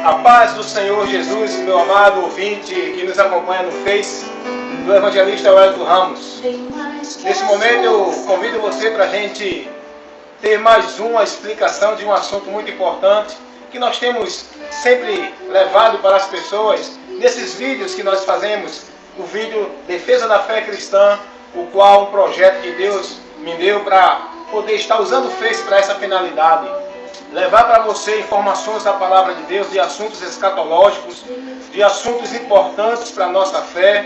A paz do Senhor Jesus, meu amado ouvinte que nos acompanha no Face do evangelista Wellington Ramos. Nesse momento eu convido você para a gente ter mais uma explicação de um assunto muito importante que nós temos sempre levado para as pessoas nesses vídeos que nós fazemos, o vídeo Defesa da Fé Cristã, o qual é um projeto que Deus me deu para poder estar usando o Face para essa finalidade. Levar para você informações da Palavra de Deus, de assuntos escatológicos, de assuntos importantes para a nossa fé,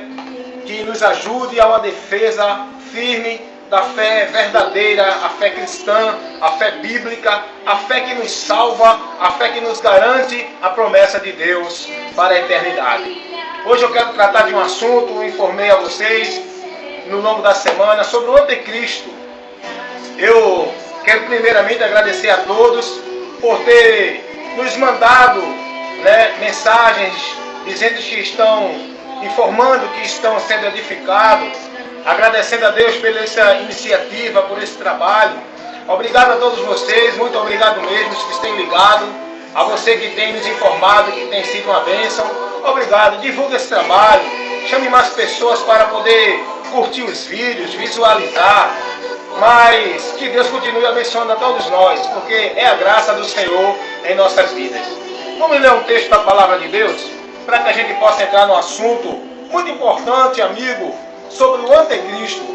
que nos ajude a uma defesa firme da fé verdadeira, a fé cristã, a fé bíblica, a fé que nos salva, a fé que nos garante a promessa de Deus para a eternidade. Hoje eu quero tratar de um assunto, eu informei a vocês no longo da semana sobre o anticristo. Eu quero primeiramente agradecer a todos por ter nos mandado mensagens dizendo que estão informando que estão sendo edificados, agradecendo a Deus pela essa iniciativa, por esse trabalho. Obrigado a todos vocês, muito obrigado mesmo que têm ligado, a você que tem nos informado, que tem sido uma bênção. Obrigado, divulgue esse trabalho, chame mais pessoas para poder curtir os vídeos, visualizar. Mas que Deus continue abençoando a todos nós, porque é a graça do Senhor em nossas vidas. Vamos ler um texto da Palavra de Deus, para que a gente possa entrar no assunto muito importante, amigo, sobre o anticristo.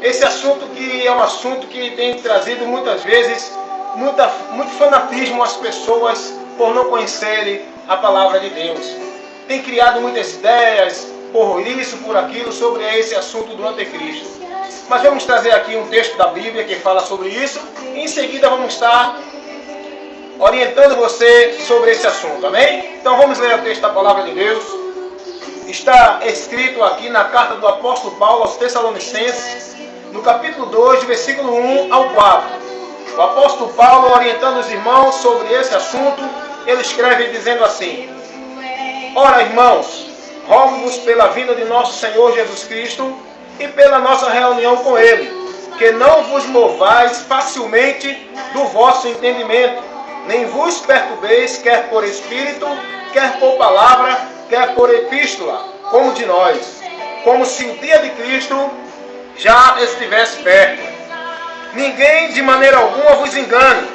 Esse assunto que é um assunto que tem trazido muitas vezes muito fanatismo às pessoas por não conhecerem a Palavra de Deus. Tem criado muitas ideias, por isso, por aquilo, sobre esse assunto do anticristo. Mas vamos trazer aqui um texto da Bíblia que fala sobre isso, e em seguida vamos estar orientando você sobre esse assunto, amém? Então vamos ler o texto da Palavra de Deus. Está escrito aqui na carta do apóstolo Paulo aos Tessalonicenses, no capítulo 2, versículo 1 ao 4. O apóstolo Paulo, orientando os irmãos sobre esse assunto, ele escreve dizendo assim: Ora, irmãos, rogo-vos pela vinda de nosso Senhor Jesus Cristo e pela nossa reunião com Ele, que não vos movais facilmente do vosso entendimento, nem vos perturbeis, quer por espírito, quer por palavra, quer por epístola, como de nós, como se o dia de Cristo já estivesse perto. Ninguém de maneira alguma vos engane,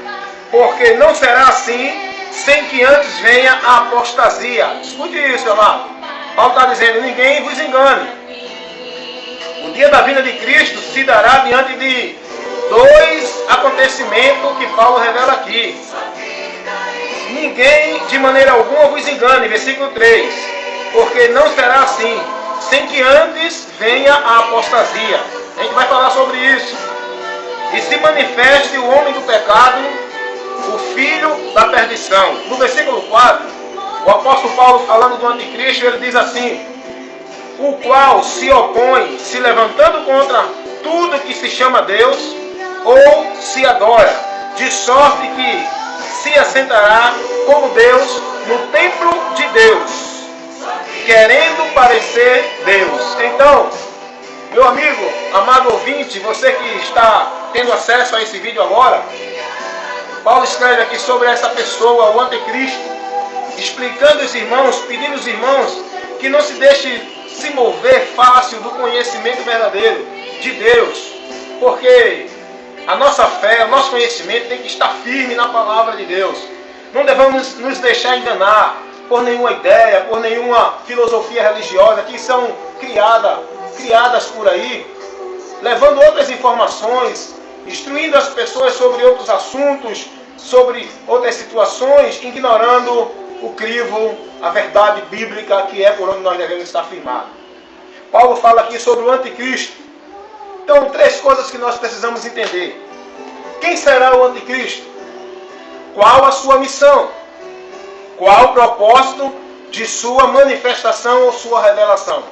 porque não será assim, sem que antes venha a apostasia. Escute isso, amado. Paulo está dizendo: ninguém vos engane. O dia da vinda de Cristo se dará diante de dois acontecimentos que Paulo revela aqui. Ninguém de maneira alguma vos engane, versículo 3, porque não será assim, sem que antes venha a apostasia. A gente vai falar sobre isso. E se manifeste o homem do pecado, o filho da perdição. No versículo 4, o apóstolo Paulo, falando do anticristo, ele diz assim: o qual se opõe, se levantando contra tudo que se chama Deus, ou se adora, de sorte que se assentará como Deus no templo de Deus, querendo parecer Deus. Então, meu amigo, amado ouvinte, você que está tendo acesso a esse vídeo agora, Paulo escreve aqui sobre essa pessoa, o anticristo, explicando aos irmãos, pedindo aos irmãos que não se deixe se mover fácil do conhecimento verdadeiro de Deus, porque a nossa fé, o nosso conhecimento tem que estar firme na Palavra de Deus. Não devemos nos deixar enganar por nenhuma ideia, por nenhuma filosofia religiosa que são criadas por aí, levando outras informações, instruindo as pessoas sobre outros assuntos, sobre outras situações, ignorando o crivo, a verdade bíblica, que é por onde nós devemos estar firmados. Paulo fala aqui sobre o anticristo. Então, 3 coisas que nós precisamos entender. Quem será o anticristo? Qual a sua missão? Qual o propósito de sua manifestação ou sua revelação?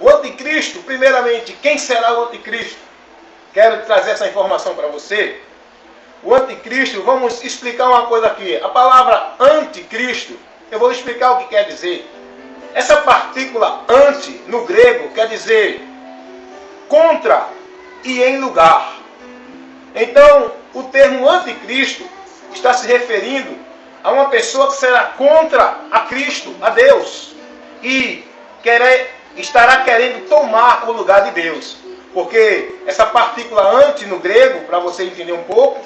O anticristo, primeiramente, quem será o anticristo? Quero trazer essa informação para você. O anticristo, vamos explicar uma coisa aqui. A palavra anticristo, eu vou explicar o que quer dizer. Essa partícula anti, no grego, quer dizer contra e em lugar. Então, o termo anticristo está se referindo a uma pessoa que será contra a Cristo, a Deus, e estará querendo tomar o lugar de Deus. Porque essa partícula anti no grego, para você entender um pouco,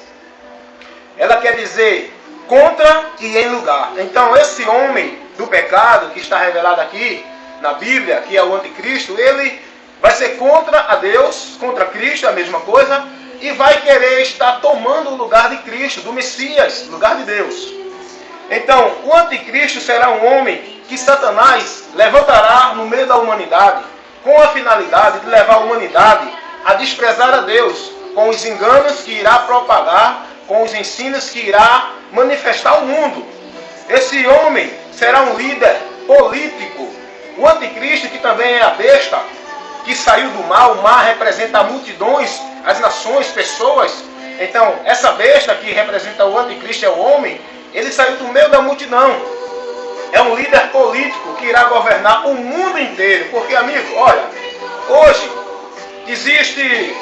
ela quer dizer contra e em lugar. Então esse homem do pecado que está revelado aqui na Bíblia, que é o anticristo, ele vai ser contra a Deus, contra Cristo, a mesma coisa, e vai querer estar tomando o lugar de Cristo, do Messias, lugar de Deus. Então o anticristo será um homem que Satanás levantará no meio da humanidade, com a finalidade de levar a humanidade a desprezar a Deus, com os enganos que irá propagar, com os ensinos que irá manifestar ao mundo. Esse homem será um líder político. O anticristo, que também é a besta, que saiu do mar. O mar representa multidões, as nações, pessoas. Então, essa besta que representa o anticristo é o homem, ele saiu do meio da multidão. É um líder político que irá governar o mundo inteiro. Porque, amigo, olha, hoje existe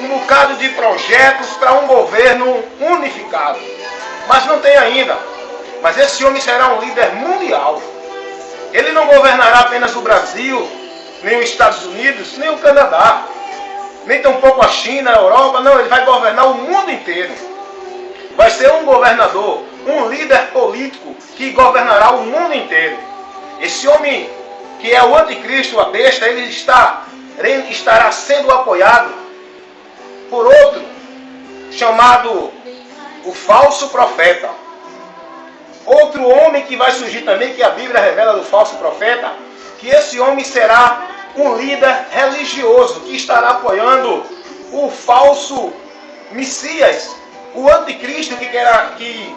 um bocado de projetos para um governo unificado. Mas não tem ainda. Mas esse homem será um líder mundial. Ele não governará apenas o Brasil, nem os Estados Unidos, nem o Canadá, nem tampouco a China, a Europa. Não, ele vai governar o mundo inteiro. Vai ser um governador, um líder político que governará o mundo inteiro. Esse homem que é o anticristo, a besta, ele estará sendo apoiado por outro, chamado o falso profeta. Outro homem que vai surgir também, que a Bíblia revela do falso profeta, que esse homem será um líder religioso, que estará apoiando o falso Messias, o anticristo que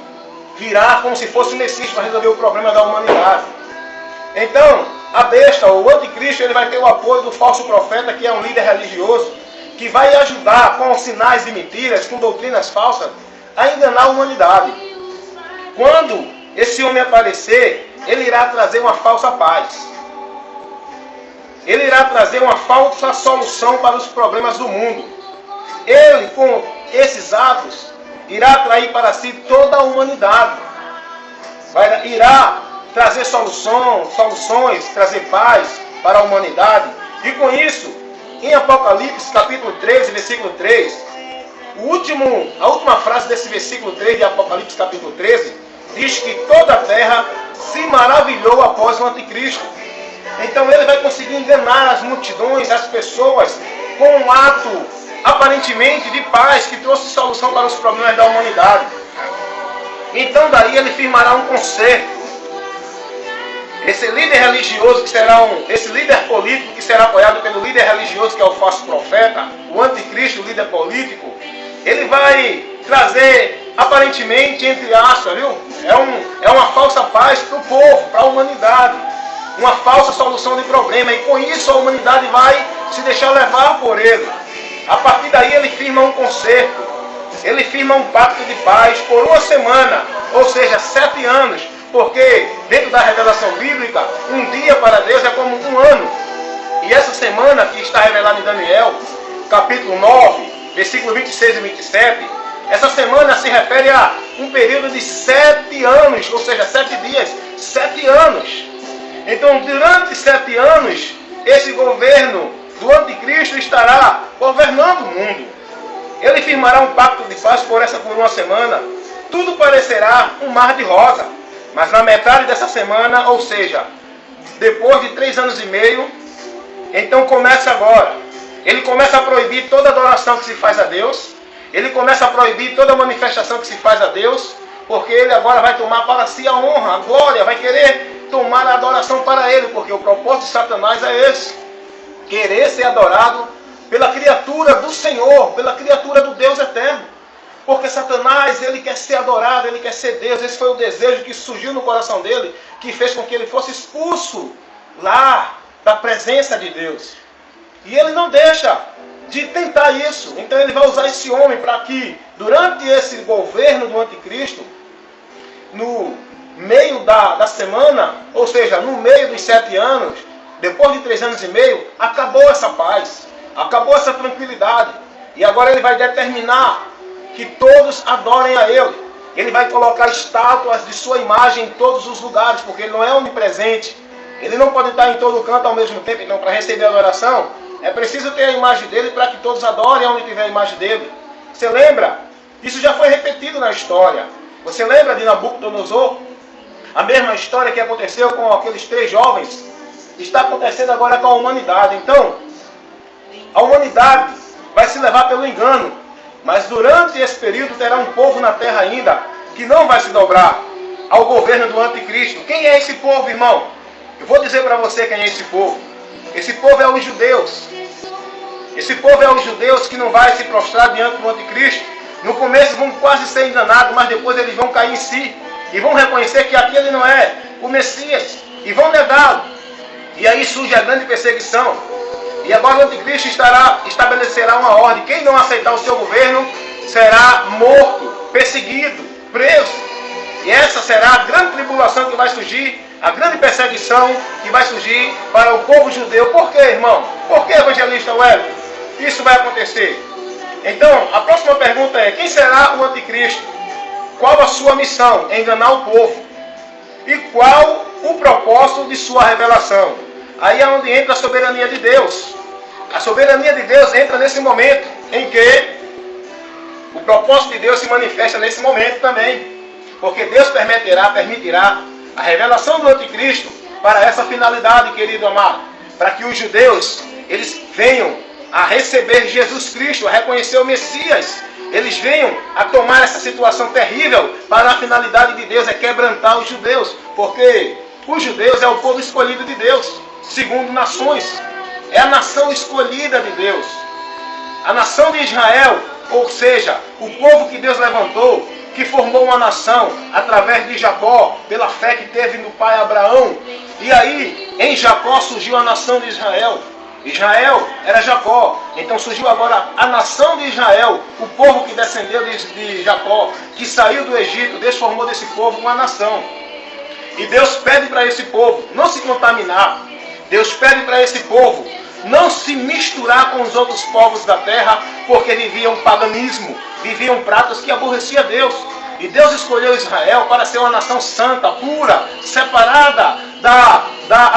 virá como se fosse o Messias para resolver o problema da humanidade. Então, a besta, o anticristo, ele vai ter o apoio do falso profeta, que é um líder religioso, que vai ajudar com sinais e mentiras, com doutrinas falsas, a enganar a humanidade. Quando esse homem aparecer, ele irá trazer uma falsa paz. Ele irá trazer uma falsa solução para os problemas do mundo. Ele, com esses atos, irá atrair para si toda a humanidade. Irá trazer soluções, trazer paz para a humanidade. E com isso, em Apocalipse capítulo 13, versículo 3, a última frase desse versículo 3 de Apocalipse capítulo 13, diz que toda a terra se maravilhou após o anticristo. Então ele vai conseguir enganar as multidões, as pessoas, com um ato aparentemente de paz que trouxe solução para os problemas da humanidade. Então daí ele firmará um concerto. Esse líder religioso que será esse líder político que será apoiado pelo líder religioso que é o falso profeta, o anticristo, o líder político, ele vai trazer aparentemente, entre aspas, viu? É uma falsa paz para o povo, para a humanidade. Uma falsa solução de problema. E com isso a humanidade vai se deixar levar por ele. A partir daí ele firma um concerto. Ele firma um pacto de paz por uma semana. Ou seja, 7 anos. Porque dentro da revelação bíblica, um dia para Deus é como um ano. E essa semana que está revelada em Daniel, capítulo 9, versículo 26 e 27, essa semana se refere a um período de 7 anos, ou seja, 7 dias, 7 anos. Então, durante 7 anos, esse governo do anticristo estará governando o mundo. Ele firmará um pacto de paz por uma semana. Tudo parecerá um mar de rosa. Mas na metade dessa semana, ou seja, depois de 3 anos e meio, então começa agora. Ele começa a proibir toda adoração que se faz a Deus. Ele começa a proibir toda manifestação que se faz a Deus. Porque ele agora vai tomar para si a honra, a glória, vai querer tomar a adoração para ele. Porque o propósito de Satanás é esse. Querer ser adorado pela criatura do Senhor, pela criatura do Deus eterno. Porque Satanás, ele quer ser adorado, ele quer ser Deus. Esse foi o desejo que surgiu no coração dele, que fez com que ele fosse expulso lá da presença de Deus. E ele não deixa de tentar isso. Então ele vai usar esse homem para que, durante esse governo do anticristo, no meio da semana, ou seja, no meio dos 7 anos, depois de 3 anos e meio, acabou essa paz, acabou essa tranquilidade. E agora ele vai determinar que todos adorem a ele. Ele vai colocar estátuas de sua imagem em todos os lugares, porque ele não é onipresente. Ele não pode estar em todo canto ao mesmo tempo. Então, para receber a adoração, é preciso ter a imagem dele para que todos adorem onde tiver a imagem dele. Você lembra? Isso já foi repetido na história. Você lembra de Nabucodonosor? A mesma história que aconteceu com aqueles 3 jovens está acontecendo agora com a humanidade. Então, a humanidade vai se levar pelo engano. Mas durante esse período terá um povo na terra ainda que não vai se dobrar ao governo do anticristo. Quem é esse povo, irmão? Eu vou dizer para você quem é esse povo. Esse povo é os judeus. Esse povo é os judeus que não vai se prostrar diante do anticristo. No começo vão quase ser enganados, mas depois eles vão cair em si. E vão reconhecer que aquele não é o Messias. E vão negá-lo. E aí surge a grande perseguição. E agora o anticristo estabelecerá uma ordem. Quem não aceitar o seu governo será morto, perseguido, preso. E essa será a grande tribulação que vai surgir, a grande perseguição que vai surgir para o povo judeu. Por quê, irmão? Por que, evangelista Wellington, isso vai acontecer? Então, a próxima pergunta é: quem será o anticristo? Qual a sua missão? Enganar o povo. E qual o propósito de sua revelação? Aí é onde entra a soberania de Deus. A soberania de Deus entra nesse momento em que o propósito de Deus se manifesta nesse momento também. Porque Deus permitirá a revelação do anticristo para essa finalidade, querido amado. Para que os judeus, eles venham a receber Jesus Cristo, a reconhecer o Messias. Eles venham a tomar essa situação terrível para a finalidade de Deus, é quebrantar os judeus. Porque os judeus é o povo escolhido de Deus, segundo nações. É a nação escolhida de Deus. A nação de Israel, ou seja, o povo que Deus levantou, que formou uma nação através de Jacó, pela fé que teve no pai Abraão. E aí, em Jacó surgiu a nação de Israel. Israel era Jacó. Então surgiu agora a nação de Israel, o povo que descendeu de Jacó, que saiu do Egito. Deus formou desse povo uma nação. E Deus pede para esse povo não se contaminar. Deus pede para esse povo não se misturar com os outros povos da terra, porque viviam paganismo, viviam práticas que aborrecia Deus. E Deus escolheu Israel para ser uma nação santa, pura, separada das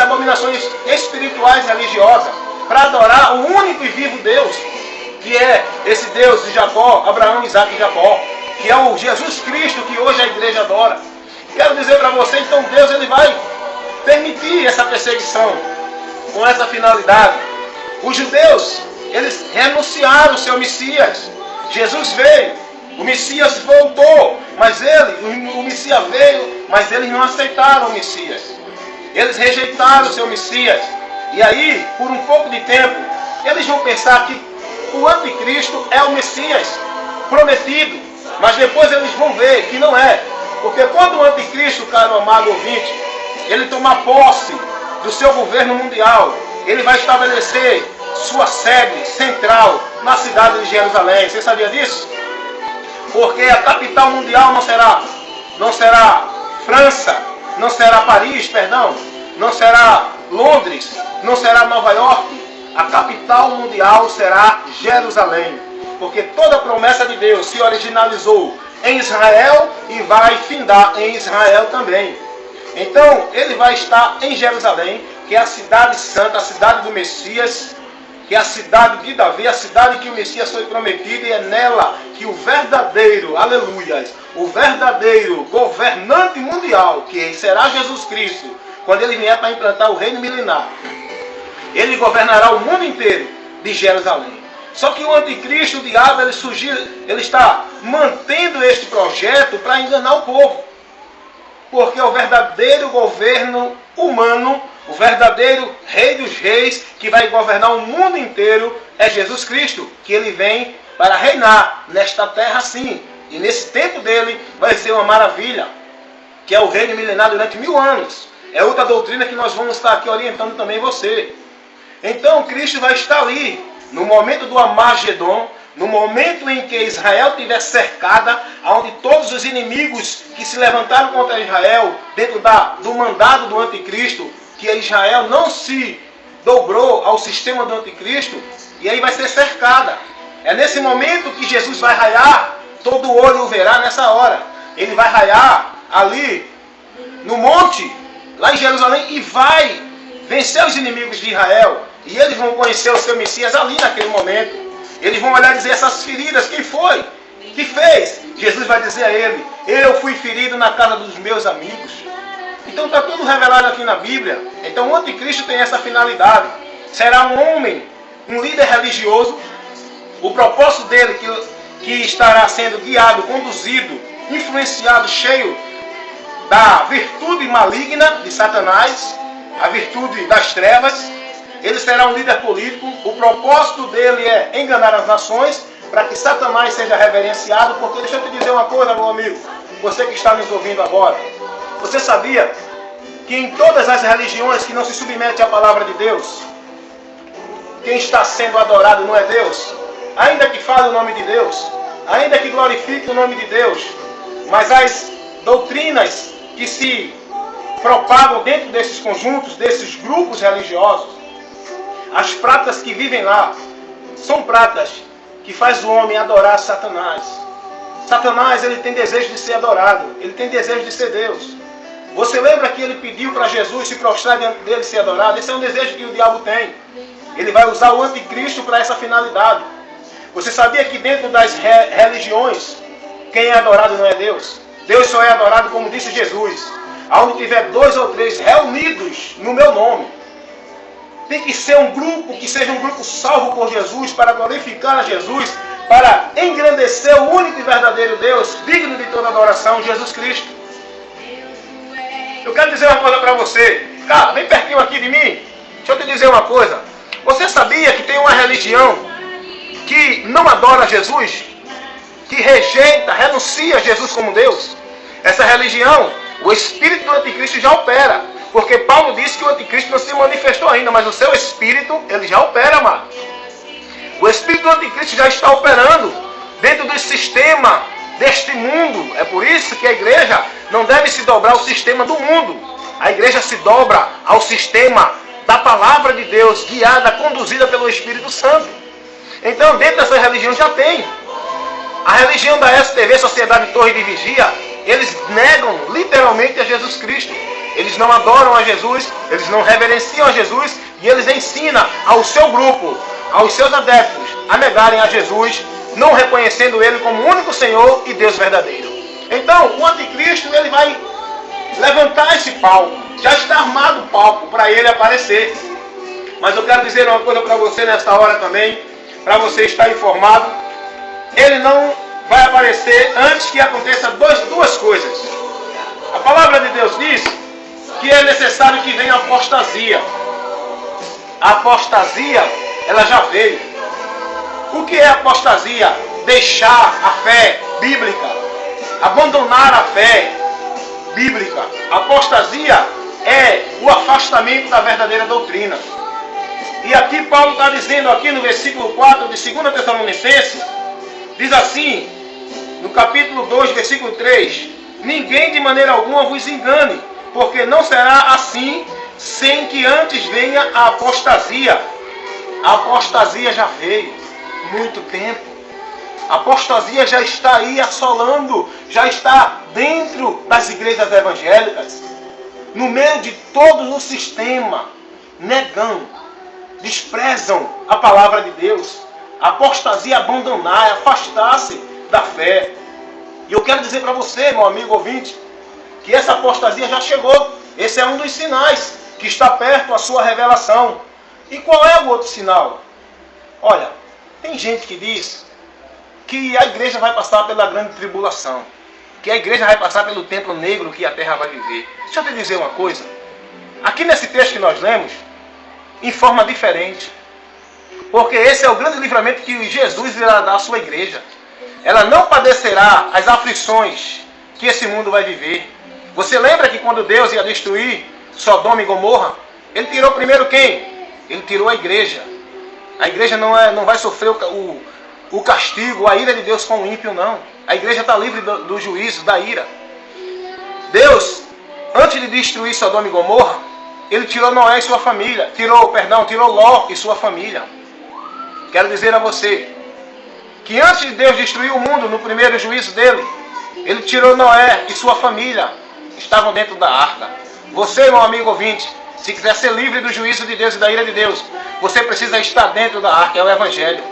abominações espirituais e religiosas, para adorar o único e vivo Deus, que é esse Deus de Jacó, Abraão, Isaac e Jacó, que é o Jesus Cristo que hoje a igreja adora. Quero dizer para você, então, Deus ele vai permitir essa perseguição com essa finalidade. Os judeus, eles renunciaram ao seu Messias. Jesus veio, o Messias voltou, mas o Messias veio, mas eles não aceitaram o Messias. Eles rejeitaram o seu Messias. E aí, por um pouco de tempo, eles vão pensar que o anticristo é o Messias prometido. Mas depois eles vão ver que não é. Porque quando o anticristo, caro amado ouvinte, ele tomar posse do seu governo mundial, ele vai estabelecer sua sede central na cidade de Jerusalém. Você sabia disso? Porque a capital mundial não será França, não será Paris, não será Londres, não será Nova York. A capital mundial será Jerusalém. Porque toda a promessa de Deus se originalizou em Israel e vai findar em Israel também. Então, ele vai estar em Jerusalém, que é a cidade santa, a cidade do Messias, que é a cidade de Davi, a cidade que o Messias foi prometido, e é nela que o verdadeiro, aleluia, o verdadeiro governante mundial, que será Jesus Cristo, quando ele vier para implantar o reino milenar, ele governará o mundo inteiro de Jerusalém. Só que o anticristo, o diabo, ele está mantendo este projeto para enganar o povo. Porque o verdadeiro governo humano, o verdadeiro rei dos reis, que vai governar o mundo inteiro, é Jesus Cristo, que ele vem para reinar nesta terra sim. E nesse tempo dele vai ser uma maravilha, que é o reino milenar durante 1000 anos. É outra doutrina que nós vamos estar aqui orientando também você. Então Cristo vai estar ali, no momento do Armagedon, no momento em que Israel estiver cercada, onde todos os inimigos que se levantaram contra Israel, dentro do mandado do anticristo, que Israel não se dobrou ao sistema do anticristo, e aí vai ser cercada. É nesse momento que Jesus vai raiar, todo olho o verá nessa hora. Ele vai raiar ali no monte, lá em Jerusalém, e vai vencer os inimigos de Israel. E eles vão conhecer o seu Messias ali naquele momento. Eles vão olhar e dizer: essas feridas, quem foi? Que fez? Jesus vai dizer a ele: eu fui ferido na casa dos meus amigos. Então está tudo revelado aqui na Bíblia. Então o anticristo tem essa finalidade. Será um homem, um líder religioso. O propósito dele que estará sendo guiado, conduzido, influenciado, cheio da virtude maligna de Satanás, a virtude das trevas. Ele será um líder político. O propósito dele é enganar as nações para que Satanás seja reverenciado. Porque deixa eu te dizer uma coisa, meu amigo, você que está nos ouvindo agora. Você sabia que em todas as religiões que não se submetem à palavra de Deus, quem está sendo adorado não é Deus? Ainda que fale o nome de Deus, ainda que glorifique o nome de Deus, mas as doutrinas que se propagam dentro desses conjuntos, desses grupos religiosos, as práticas que vivem lá, são práticas que faz o homem adorar Satanás. Satanás, ele tem desejo de ser adorado, ele tem desejo de ser Deus. Você lembra que ele pediu para Jesus se prostrar diante dele e ser adorado? Esse é um desejo que o diabo tem. Ele vai usar o anticristo para essa finalidade. Você sabia que dentro das religiões, quem é adorado não é Deus? Deus só é adorado, como disse Jesus, aonde tiver 2 ou 3 reunidos no meu nome. Tem que ser um grupo, que seja um grupo salvo por Jesus, para glorificar a Jesus, para engrandecer o único e verdadeiro Deus, digno de toda adoração, Jesus Cristo. Eu quero dizer uma coisa para você. Cara, vem pertinho aqui de mim. Deixa eu te dizer uma coisa. Você sabia que tem uma religião que não adora Jesus? Que rejeita, renuncia a Jesus como Deus? Essa religião, o espírito do anticristo já opera. Porque Paulo disse que o anticristo não se manifestou ainda, mas o seu espírito, ele já opera, amado. O espírito do anticristo já está operando dentro do sistema deste mundo. É por isso que a igreja não deve se dobrar ao sistema do mundo. A igreja se dobra ao sistema da palavra de Deus, guiada, conduzida pelo Espírito Santo. Então, dentro dessa religião já tem. A religião da STV, Sociedade Torre de Vigia, eles negam literalmente a Jesus Cristo. Eles não adoram a Jesus, eles não reverenciam a Jesus, e eles ensinam ao seu grupo, aos seus adeptos, a negarem a Jesus, não reconhecendo Ele como o único Senhor e Deus verdadeiro. Então, o anticristo, ele vai levantar esse palco. Já está armado o palco para ele aparecer. Mas eu quero dizer uma coisa para você nesta hora também, para você estar informado. Ele não vai aparecer antes que aconteça duas coisas. A palavra de Deus diz que é necessário que venha a apostasia. A apostasia, ela já veio. O que é apostasia? Deixar a fé bíblica, abandonar a fé bíblica. Apostasia é o afastamento da verdadeira doutrina. E aqui Paulo está dizendo, aqui no versículo 4 de 2 Tessalonicenses, diz assim, no capítulo 2, versículo 3, ninguém de maneira alguma vos engane, porque não será assim sem que antes venha a apostasia. A apostasia já veio, muito tempo. A apostasia já está aí assolando, já está dentro das igrejas evangélicas, no meio de todo o sistema, negando, desprezam a palavra de Deus. A apostasia é abandonar, é afastar-se da fé. E eu quero dizer para você, meu amigo ouvinte, que essa apostasia já chegou. Esse é um dos sinais que está perto a sua revelação. E qual é o outro sinal? Olha, tem gente que diz que a igreja vai passar pela grande tribulação, que a igreja vai passar pelo tempo negro que a terra vai viver. Deixa eu te dizer uma coisa. Aqui nesse texto que nós lemos, informa diferente. Porque esse é o grande livramento que Jesus irá dar à sua igreja. Ela não padecerá as aflições que esse mundo vai viver. Você lembra que quando Deus ia destruir Sodoma e Gomorra, Ele tirou primeiro quem? Ele tirou a igreja. A igreja não vai sofrer o castigo, a ira de Deus com o ímpio, não. A igreja está livre do juízo, da ira. Deus, antes de destruir Sodoma e Gomorra, Ele tirou Noé e sua família. Tirou Ló e sua família. Quero dizer a você que antes de Deus destruir o mundo, no primeiro juízo dele, ele tirou Noé e sua família, estavam dentro da arca. Você, meu amigo ouvinte, se quiser ser livre do juízo de Deus e da ira de Deus, você precisa estar dentro da arca, é o Evangelho.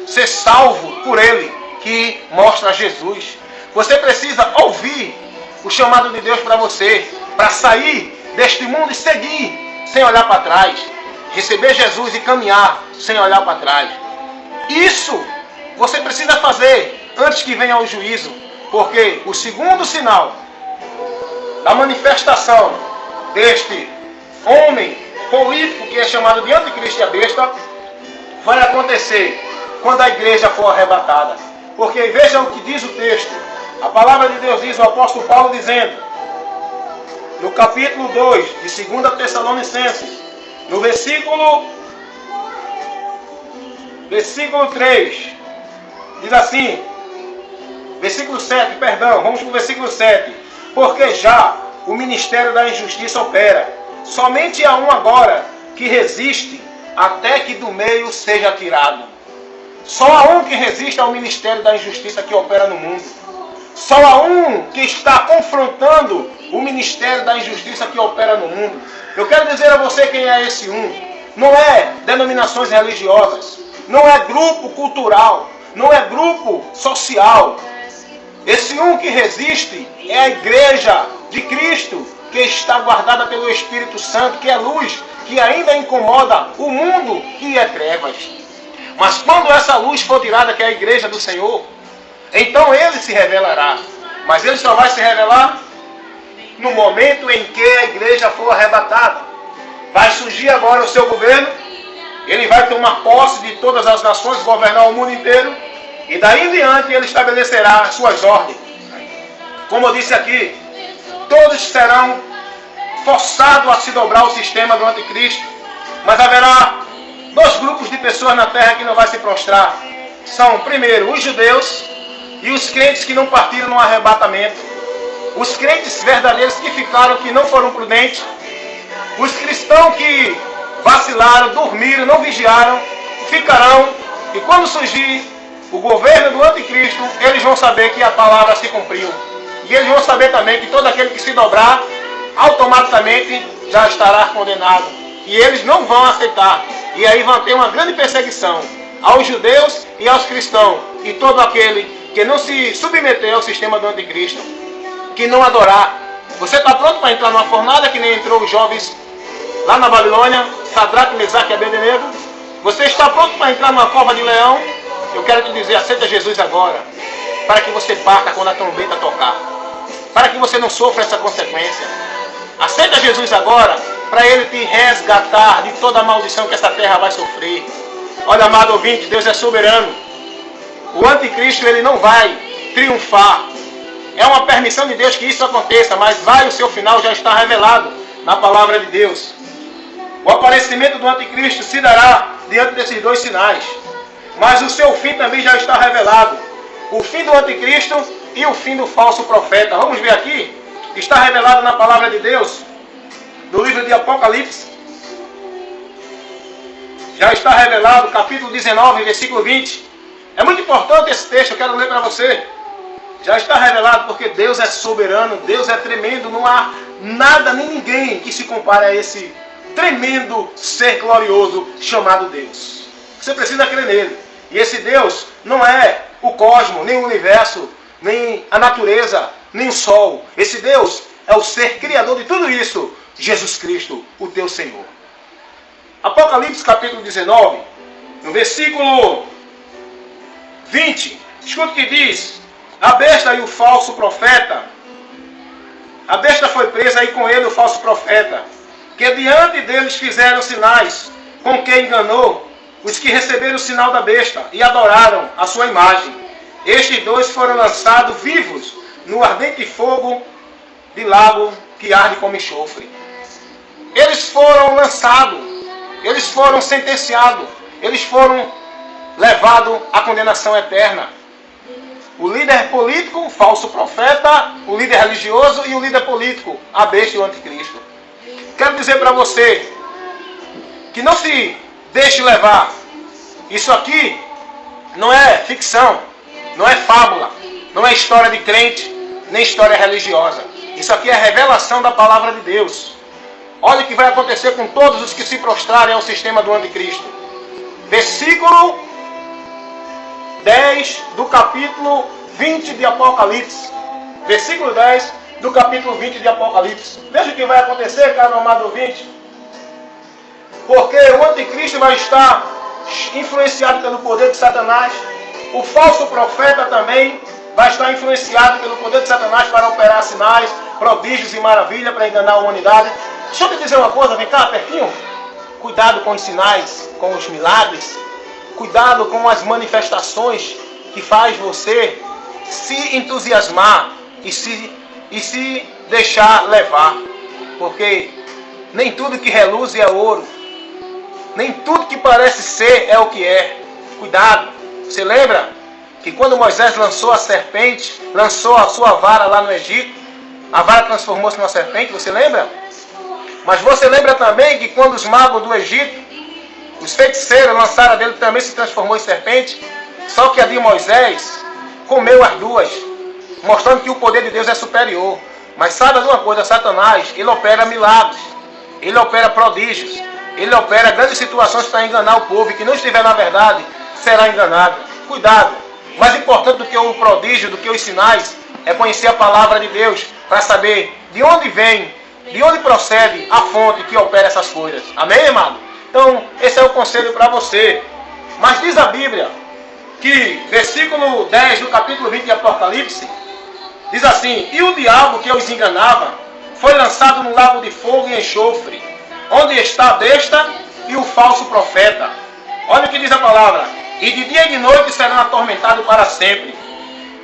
Ser salvo por Ele, que mostra Jesus. Você precisa ouvir o chamado de Deus para você, para sair deste mundo e seguir, sem olhar para trás. Receber Jesus e caminhar, sem olhar para trás. Isso você precisa fazer antes que venha o juízo, porque o segundo sinal da manifestação deste homem político que é chamado de anticristo e a besta vai acontecer quando a igreja for arrebatada. Porque vejam o que diz o texto. A palavra de Deus diz, o apóstolo Paulo dizendo, no capítulo 2 de 2 Tessalonicenses, no versículo 3, diz assim, versículo 7, perdão, vamos para o versículo 7. Porque já o ministério da injustiça opera. Somente há um agora que resiste até que do meio seja tirado. Só há um que resiste ao ministério da injustiça que opera no mundo. Só há um que está confrontando o ministério da injustiça que opera no mundo. Eu quero dizer a você quem é esse um. Não é denominações religiosas. Não é grupo cultural. Não é grupo social. Esse um que resiste é a igreja de Cristo, que está guardada pelo Espírito Santo, que é luz, que ainda incomoda o mundo que é trevas. Mas quando essa luz for tirada, que é a igreja do Senhor, então ele se revelará. Mas ele só vai se revelar no momento em que a igreja for arrebatada. Vai surgir agora o seu governo, ele vai tomar posse de todas as nações, governar o mundo inteiro, e daí em diante ele estabelecerá as suas ordens. Como eu disse aqui, todos serão forçados a se dobrar ao sistema do anticristo. Mas haverá dois grupos de pessoas na terra que não vai se prostrar. São, primeiro, os judeus e os crentes que não partiram no arrebatamento. Os crentes verdadeiros que ficaram, que não foram prudentes. Os cristãos que vacilaram, dormiram, não vigiaram, ficarão. E quando surgir o governo do anticristo, eles vão saber que a palavra se cumpriu. E eles vão saber também que todo aquele que se dobrar, automaticamente já estará condenado. E eles não vão aceitar. E aí vão ter uma grande perseguição aos judeus e aos cristãos. E todo aquele que não se submeter ao sistema do anticristo, que não adorar. Você está pronto para entrar numa fornalha que nem entrou os jovens lá na Babilônia, Sadraque, Mesaque e Abednego? Você está pronto para entrar numa cova de leão? Eu quero te dizer, aceita Jesus agora, para que você parta quando a trombeta tocar, para que você não sofra essa consequência. Aceita Jesus agora, para Ele te resgatar de toda a maldição que essa terra vai sofrer. Olha, amado ouvinte, Deus é soberano. O anticristo, ele não vai triunfar. É uma permissão de Deus que isso aconteça, mas o seu final já está revelado na palavra de Deus. O aparecimento do anticristo se dará diante desses dois sinais. Mas o seu fim também já está revelado. O fim do anticristo e o fim do falso profeta. Vamos ver aqui. Está revelado na palavra de Deus, no livro de Apocalipse. Já está revelado, capítulo 19, versículo 20. É muito importante esse texto, eu quero ler para você. Já está revelado porque Deus é soberano, Deus é tremendo. Não há nada nem ninguém que se compare a esse tremendo ser glorioso chamado Deus. Você precisa crer nele. E esse Deus não é o cosmos, nem o universo, nem a natureza, nem o sol. Esse Deus é o ser criador de tudo isso, Jesus Cristo, o teu Senhor. Apocalipse capítulo 19, no versículo 20, escuta o que diz: a besta e o falso profeta. A besta foi presa e com ele o falso profeta, que diante deles fizeram sinais, com que enganou os que receberam o sinal da besta e adoraram a sua imagem. Estes dois foram lançados vivos no ardente fogo de lago que arde como enxofre. Eles foram lançados, eles foram sentenciados, eles foram levados à condenação eterna. O líder político, o falso profeta, o líder religioso e o líder político, a besta e o anticristo. Quero dizer para você que não se deixe levar. Isso aqui não é ficção. Não é fábula, não é história de crente, nem história religiosa. Isso aqui é a revelação da palavra de Deus. Olha o que vai acontecer com todos os que se prostrarem ao sistema do anticristo. Versículo 10 do capítulo 20 de Apocalipse. Versículo 10 do capítulo 20 de Apocalipse. Veja o que vai acontecer, caro amado ouvinte. Porque o anticristo vai estar influenciado pelo poder de Satanás. O falso profeta também vai estar influenciado pelo poder de Satanás para operar sinais, prodígios e maravilhas para enganar a humanidade. Deixa eu te dizer uma coisa, vem cá, pertinho. Cuidado com os sinais, com os milagres. Cuidado com as manifestações que faz você se entusiasmar e se deixar levar. Porque nem tudo que reluz é ouro. Nem tudo que parece ser é o que é. Cuidado. Você lembra que quando Moisés lançou a serpente, lançou a sua vara lá no Egito, a vara transformou-se numa serpente, você lembra? Mas você lembra também que quando os magos do Egito, os feiticeiros lançaram a dele, também se transformou em serpente? Só que a de Moisés comeu as duas, mostrando que o poder de Deus é superior. Mas saiba de uma coisa, Satanás, ele opera milagres, ele opera prodígios, ele opera grandes situações para enganar o povo, e que não estiver na verdade, será enganado. Cuidado. Mais importante do que o prodígio, do que os sinais, é conhecer a palavra de Deus, para saber de onde vem, de onde procede a fonte que opera essas coisas. Amém, amado? Então, esse é o conselho para você. Mas diz a Bíblia que, versículo 10 do capítulo 20 de Apocalipse, diz assim: e o diabo que os enganava foi lançado no lago de fogo e enxofre, onde está a besta e o falso profeta. Olha o que diz a palavra: e de dia e de noite serão atormentados para sempre.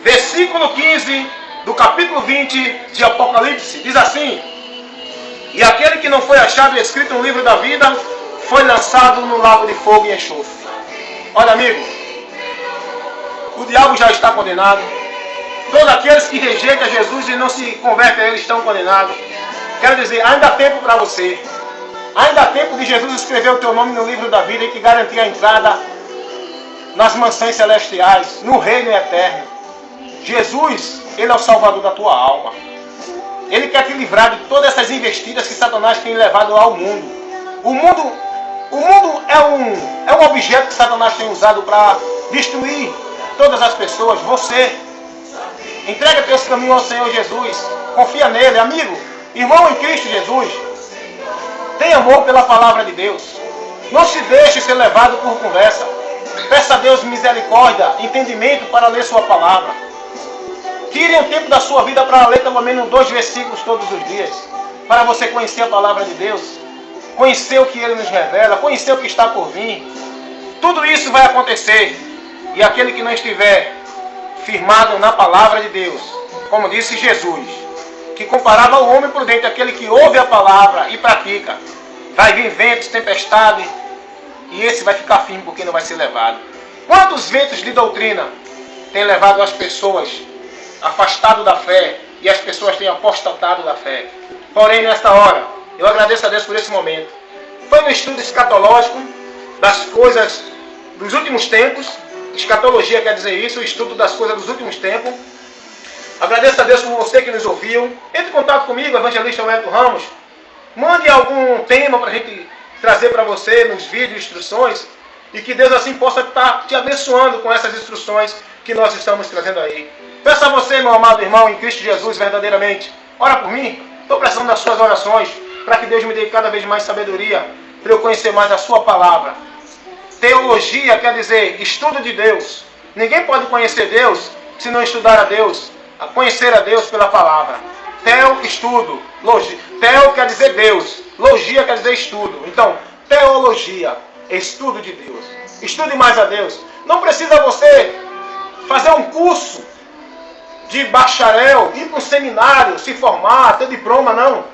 Versículo 15 do capítulo 20 de Apocalipse diz assim: e aquele que não foi achado escrito no livro da vida foi lançado no lago de fogo e enxofre. Olha, amigo, o diabo já está condenado. Todos aqueles que rejeitam Jesus e não se convertem a ele estão condenados. Quero dizer, ainda há tempo para você. Ainda há tempo de Jesus escrever o teu nome no livro da vida e te garantir a entrada nas mansões celestiais, no reino eterno. Jesus, ele é o salvador da tua alma. Ele quer te livrar de todas essas investidas que Satanás tem levado ao mundo. O mundo é um objeto que Satanás tem usado para destruir todas as pessoas. Você entrega teus caminhos ao Senhor Jesus. Confia nele, amigo, irmão em Cristo Jesus. Tenha amor pela palavra de Deus. Não se deixe ser levado por conversa. Peça a Deus misericórdia, entendimento para ler sua palavra. Tire um tempo da sua vida para ler pelo menos 2 versículos todos os dias, para você conhecer a palavra de Deus, conhecer o que Ele nos revela, conhecer o que está por vir. Tudo isso vai acontecer, e aquele que não estiver firmado na palavra de Deus, como disse Jesus, que comparava o homem prudente àquele que ouve a palavra e pratica, vai vir ventos, tempestade, e esse vai ficar firme porque não vai ser levado. Quantos ventos de doutrina têm levado as pessoas afastado da fé, e as pessoas têm apostatado da fé? Porém, nesta hora, eu agradeço a Deus por esse momento. Foi no estudo escatológico das coisas dos últimos tempos. Escatologia quer dizer isso, o estudo das coisas dos últimos tempos. Agradeço a Deus por você que nos ouviu. Entre em contato comigo, evangelista Wellington Ramos. Mande algum tema para a gente trazer para você nos vídeos, instruções, e que Deus assim possa estar te abençoando com essas instruções que nós estamos trazendo aí. Peço a você, meu amado irmão em Cristo Jesus, verdadeiramente, ora por mim. Estou precisando das suas orações, para que Deus me dê cada vez mais sabedoria, para eu conhecer mais a sua palavra. Teologia quer dizer estudo de Deus. Ninguém pode conhecer Deus se não estudar a Deus, a conhecer a Deus pela palavra. Teo, estudo. Teo quer dizer Deus. Logia quer dizer estudo. Então, teologia, estudo de Deus. Estude mais a Deus. Não precisa você fazer um curso de bacharel, ir para um seminário, se formar, ter diploma, não.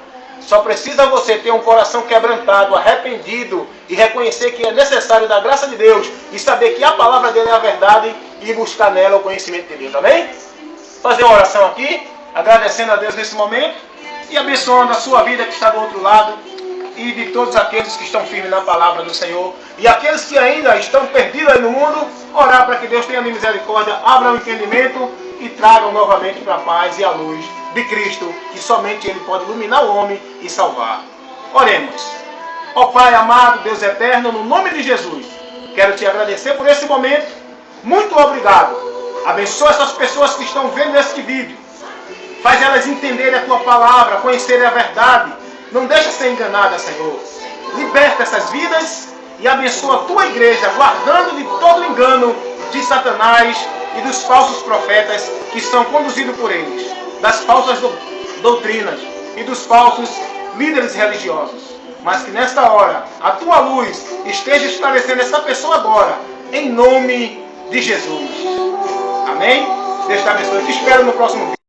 Só precisa você ter um coração quebrantado, arrependido e reconhecer que é necessário da graça de Deus e saber que a palavra dele é a verdade e buscar nela o conhecimento de Deus. Amém? Fazer uma oração aqui, agradecendo a Deus nesse momento e abençoando a sua vida que está do outro lado e de todos aqueles que estão firmes na palavra do Senhor E aqueles que ainda estão perdidos aí no mundo, orar para que Deus tenha misericórdia, abra o entendimento e tragam novamente para a paz e a luz de Cristo, que somente Ele pode iluminar o homem e salvar. Oremos. Ó Pai amado, Deus eterno, no nome de Jesus, quero te agradecer por esse momento. Muito obrigado. Abençoa essas pessoas que estão vendo este vídeo. Faz elas entenderem a Tua palavra, conhecerem a verdade. Não deixa ser enganada, Senhor. Liberta essas vidas e abençoa a Tua igreja, guardando de todo engano de Satanás e dos falsos profetas que são conduzidos por eles, das falsas doutrinas e dos falsos líderes religiosos. Mas que nesta hora a Tua luz esteja esclarecendo essa pessoa agora, em nome de Jesus. Amém? Deus te abençoe. Eu te espero no próximo vídeo.